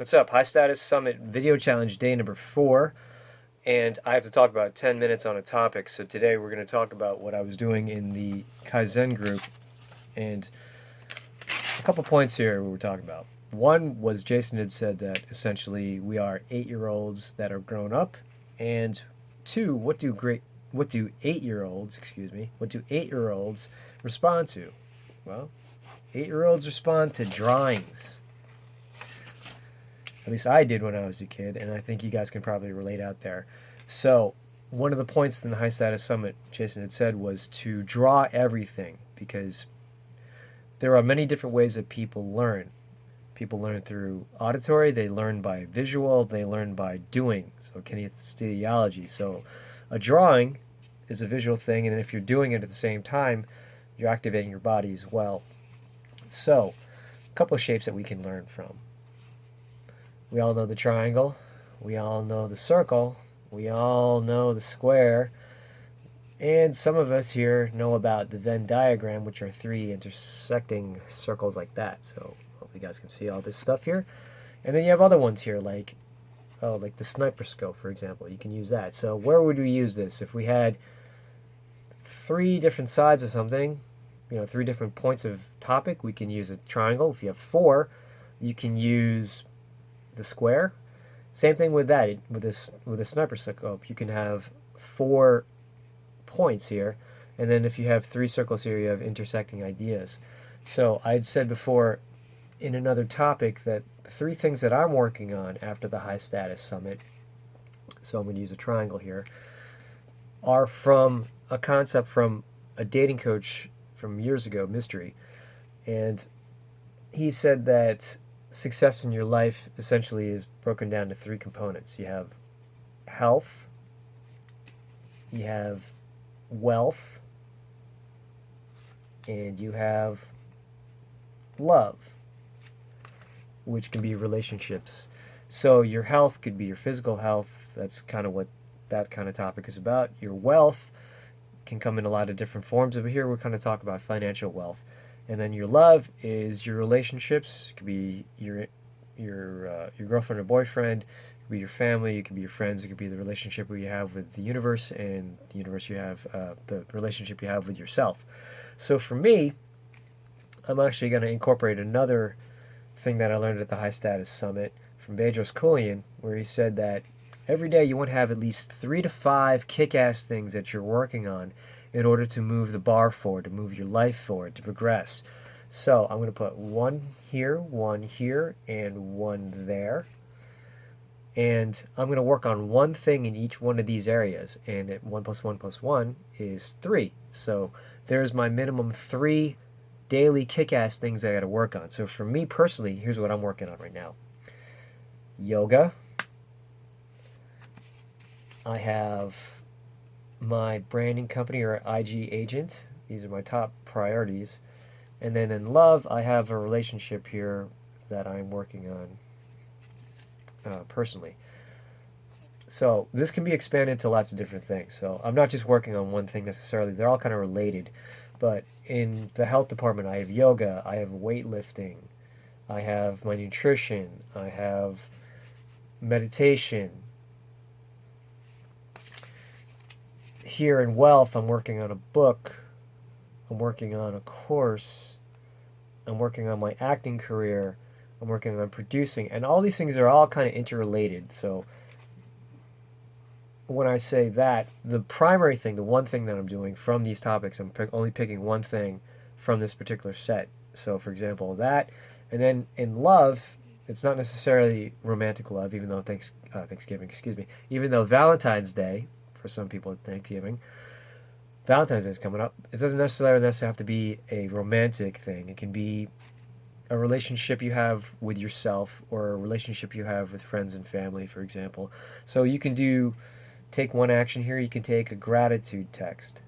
What's up? High Status Summit Video Challenge Day number 4, and I have to talk about 10 minutes on a topic. So today we're going to talk about what I was doing in the Kaizen group, and a couple points here we were talking about. One was Jason had said that essentially we are 8-year-olds that are grown up, and two, what do 8-year-olds, what do 8-year-olds respond to? Well, 8-year-olds respond to drawings. At least I did when I was a kid, and I think you guys can probably relate out there. So, one of the points in the High Status Summit, Jason had said, was to draw everything, because there are many different ways that people learn. People learn through auditory, they learn by visual, they learn by doing, so kinesthesiology. So, a drawing is a visual thing, and if you're doing it at the same time, you're activating your body as well. So, a couple of shapes that we can learn from. We all know the triangle, we all know the circle, we all know the square, and some of us here know about the Venn diagram, which are 3 intersecting circles like that. So hope you guys can see all this stuff here. And then you have other ones here, like the sniper scope, for example. You can use that. So where would we use this? If we had 3 different sides of something, 3 different points of topic, we can use a triangle. If you have 4, you can use the square. Same thing with that. With a sniper scope, you can have 4 points here, and then if you have 3 circles here, you have intersecting ideas. So I'd said before in another topic that the 3 things that I'm working on after the High Status Summit, so I'm going to use a triangle here, are from a concept from a dating coach from years ago, Mystery, and he said that success in your life essentially is broken down to 3 components. You have health, you have wealth, and you have love, which can be relationships. So your health could be your physical health. That's kind of what that kind of topic is about. Your wealth can come in a lot of different forms. Over here we're kind of talking about financial wealth. And then your love is your relationships. It could be your girlfriend or boyfriend. It could be your family. It could be your friends. It could be the relationship you have with the universe, and the universe you have the relationship you have with yourself. So for me, I'm actually going to incorporate another thing that I learned at the High Status Summit from Bedros Keuilian, where he said that every day you want to have at least 3 to 5 kick-ass things that you're working on in order to move the bar forward, to move your life forward, to progress. So I'm going to put 1 here, and 1 there. And I'm going to work on 1 thing in each one of these areas. And 1 plus 1 plus 1 is 3. So there's my minimum 3 daily kick-ass things I got to work on. So for me personally, here's what I'm working on right now. Yoga. I have my branding company, or IG agent. These are my top priorities. And then in love, I have a relationship here that I'm working on personally. So this can be expanded to lots of different things. So I'm not just working on 1 thing necessarily. They're all kind of related. But in the health department, I have yoga, I have weightlifting, I have my nutrition, I have meditation. Here in wealth, I'm working on a book, I'm working on a course, I'm working on my acting career, I'm working on producing, and all these things are all kind of interrelated. So when I say that, the primary thing, the 1 thing that I'm doing from these topics, I'm only picking 1 thing from this particular set. So for example, that, and then in love, it's not necessarily romantic love, even though Thanksgiving, even though Valentine's Day, for some people at Thanksgiving, Valentine's Day is coming up. It doesn't necessarily have to be a romantic thing. It can be a relationship you have with yourself, or a relationship you have with friends and family, for example. So you can take 1 action here. You can take a gratitude text,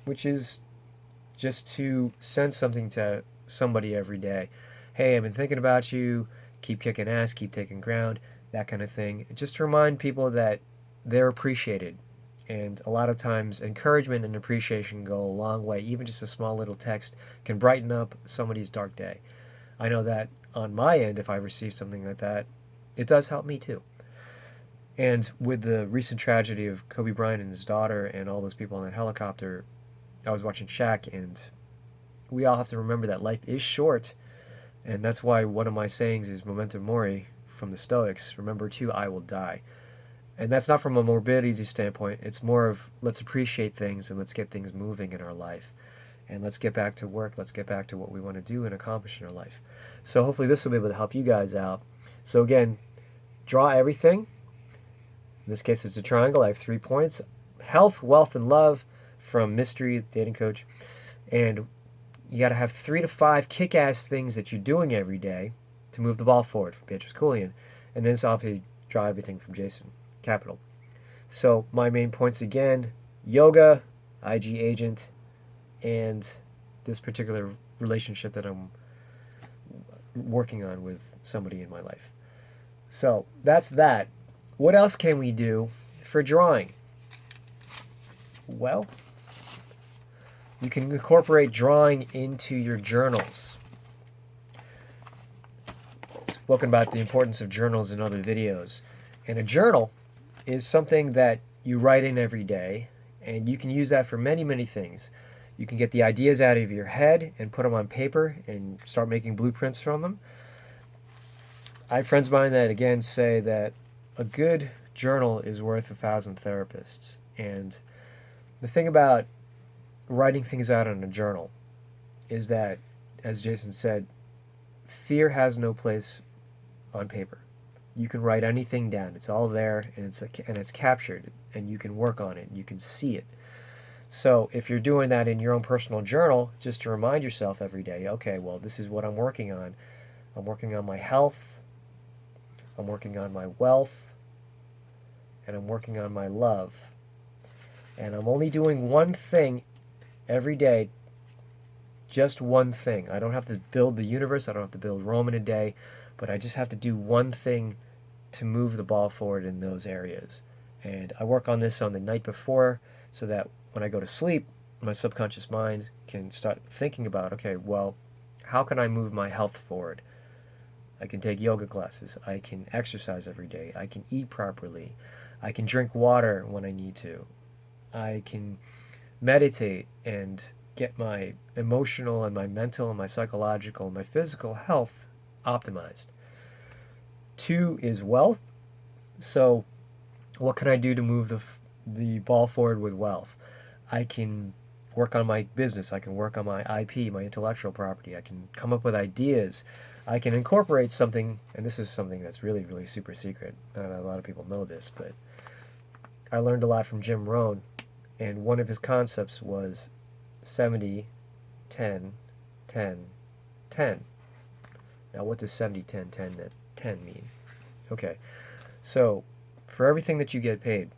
which is just to send something to somebody every day. Hey, I've been thinking about you. Keep kicking ass, keep taking ground, that kind of thing. Just to remind people that they're appreciated. And a lot of times encouragement and appreciation go a long way. Even just a small little text can brighten up somebody's dark day. I know that on my end, if I receive something like that, it does help me too. And with the recent tragedy of Kobe Bryant and his daughter and all those people on that helicopter, I was watching Shaq, and we all have to remember that life is short. And that's why one of my sayings is memento mori from the Stoics. Remember too, I will die. And that's not from a morbidity standpoint. It's more of let's appreciate things and let's get things moving in our life. And let's get back to work. Let's get back to what we want to do and accomplish in our life. So hopefully this will be able to help you guys out. So again, draw everything. In this case, it's a triangle. I have 3 points. Health, wealth, and love from Mystery Dating Coach. And you got to have 3 to 5 kick-ass things that you're doing every day to move the ball forward from Beatrice Coolian. And then it's obviously draw everything from Jason Capital. So my main points again, yoga, IG agent, and this particular relationship that I'm working on with somebody in my life. So that's that. What else can we do for drawing? Well, you can incorporate drawing into your journals. I've spoken about the importance of journals in other videos. And a journal is something that you write in every day, and you can use that for many, many things. You can get the ideas out of your head and put them on paper and start making blueprints from them. I have friends of mine that, again, say that a good journal is worth 1,000 therapists. And the thing about writing things out in a journal is that, as Jason said, fear has no place on paper. You can write anything down. It's all there, and it's captured, and you can work on it. You can see it. So if you're doing that in your own personal journal, just to remind yourself every day, okay, well, this is what I'm working on. I'm working on my health. I'm working on my wealth. And I'm working on my love. And I'm only doing one thing every day, just one thing. I don't have to build the universe. I don't have to build Rome in a day. But I just have to do one thing to move the ball forward in those areas. And I work on this on the night before so that when I go to sleep, my subconscious mind can start thinking about, okay, well, how can I move my health forward? I can take yoga classes. I can exercise every day. I can eat properly. I can drink water when I need to. I can meditate and get my emotional and my mental and my psychological and my physical health optimized. 2 is wealth. So what can I do to move the ball forward with wealth? I can work on my business. I can work on my IP, my intellectual property. I can come up with ideas. I can incorporate something, and this is something that's really, really super secret. Not a lot of people know this, but I learned a lot from Jim Rohn, and one of his concepts was 70, 10, 10, 10. Now, what does 70, 10, 10, 10 mean? Okay, so for everything that you get paid,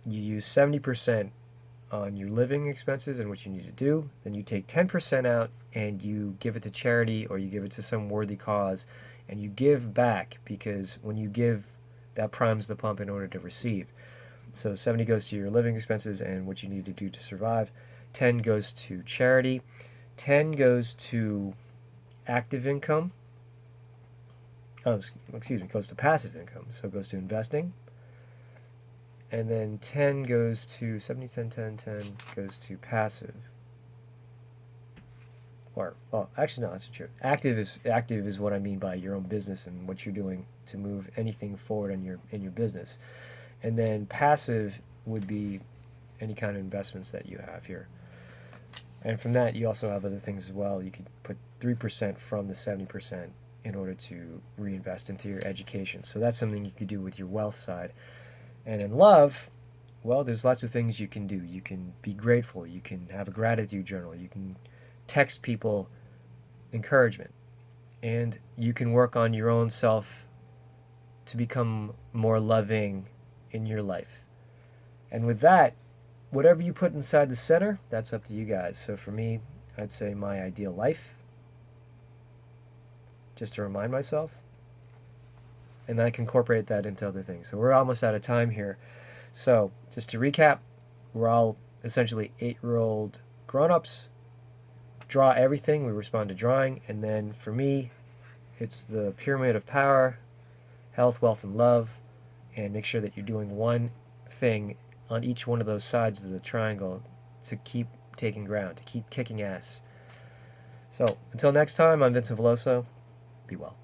you use 70% on your living expenses and what you need to do. Then you take 10% out and you give it to charity or you give it to some worthy cause, and you give back, because when you give, that primes the pump in order to receive. So 70 goes to your living expenses and what you need to do to survive. 10 goes to charity. 10 goes to active income. Goes to passive income. So it goes to investing. And then 10 goes to 70, 10, 10, 10 goes to passive. Or, well, actually, no, that's not true. Active is what I mean by your own business and what you're doing to move anything forward in your business. And then passive would be any kind of investments that you have here. And from that, you also have other things as well. You could put 3% from the 70% in order to reinvest into your education. So that's something you could do with your wealth side. And in love, well, there's lots of things you can do. You can be grateful. You can have a gratitude journal. You can text people encouragement. And you can work on your own self to become more loving in your life. And with that, whatever you put inside the center, that's up to you guys. So for me, I'd say my ideal life, just to remind myself. And I can incorporate that into other things. So we're almost out of time here. So just to recap, we're all essentially 8-year-old grown-ups. Draw everything. We respond to drawing. And then for me, It's the pyramid of power, health, wealth, and love, and make sure that you're doing one thing on each one of those sides of the triangle to keep taking ground, to keep kicking ass. So, until next time, I'm Vincent Veloso. Be well.